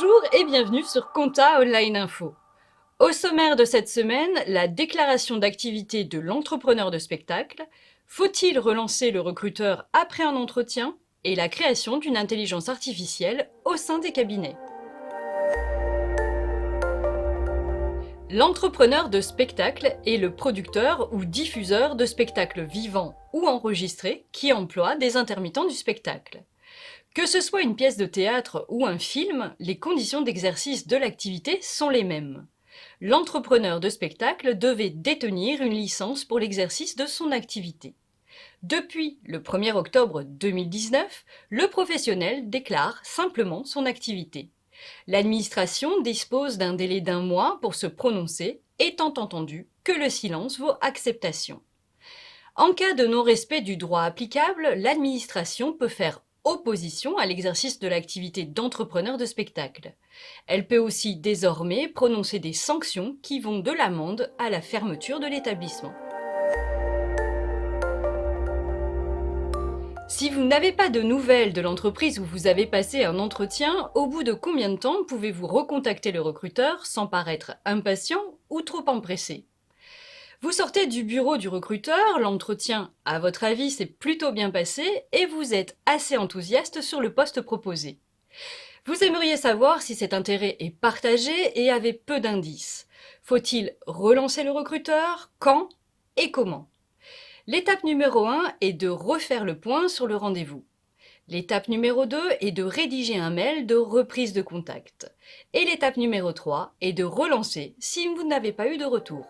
Bonjour et bienvenue sur Compta Online Info. Au sommaire de cette semaine, la déclaration d'activité de l'entrepreneur de spectacle, faut-il relancer le recruteur après un entretien et la création d'une intelligence artificielle au sein des cabinets. L'entrepreneur de spectacle est le producteur ou diffuseur de spectacles vivants ou enregistrés qui emploie des intermittents du spectacle. Que ce soit une pièce de théâtre ou un film, les conditions d'exercice de l'activité sont les mêmes. L'entrepreneur de spectacle devait détenir une licence pour l'exercice de son activité. Depuis le 1er octobre 2019, le professionnel déclare simplement son activité. L'administration dispose d'un délai d'1 mois pour se prononcer, étant entendu que le silence vaut acceptation. En cas de non-respect du droit applicable, l'administration peut faire opposition à l'exercice de l'activité d'entrepreneur de spectacle. Elle peut aussi désormais prononcer des sanctions qui vont de l'amende à la fermeture de l'établissement. Si vous n'avez pas de nouvelles de l'entreprise où vous avez passé un entretien, au bout de combien de temps pouvez-vous recontacter le recruteur sans paraître impatient ou trop empressé ? Vous sortez du bureau du recruteur, l'entretien, à votre avis, s'est plutôt bien passé et vous êtes assez enthousiaste sur le poste proposé. Vous aimeriez savoir si cet intérêt est partagé et avait peu d'indices. Faut-il relancer le recruteur? Quand et comment? L'étape numéro 1 est de refaire le point sur le rendez-vous. L'étape numéro 2 est de rédiger un mail de reprise de contact. Et l'étape numéro 3 est de relancer si vous n'avez pas eu de retour.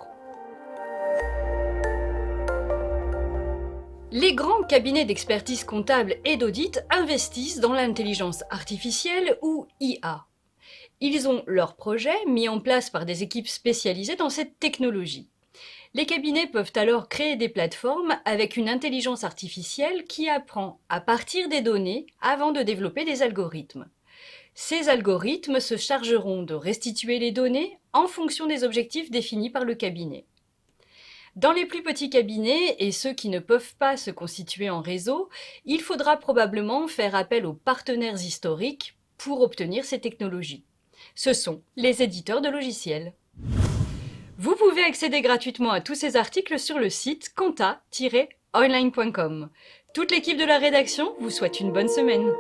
Les grands cabinets d'expertise comptable et d'audit investissent dans l'intelligence artificielle ou IA. Ils ont leurs projets mis en place par des équipes spécialisées dans cette technologie. Les cabinets peuvent alors créer des plateformes avec une intelligence artificielle qui apprend à partir des données avant de développer des algorithmes. Ces algorithmes se chargeront de restituer les données en fonction des objectifs définis par le cabinet. Dans les plus petits cabinets et ceux qui ne peuvent pas se constituer en réseau, il faudra probablement faire appel aux partenaires historiques pour obtenir ces technologies. Ce sont les éditeurs de logiciels. Vous pouvez accéder gratuitement à tous ces articles sur le site compta-online.com. Toute l'équipe de la rédaction vous souhaite une bonne semaine.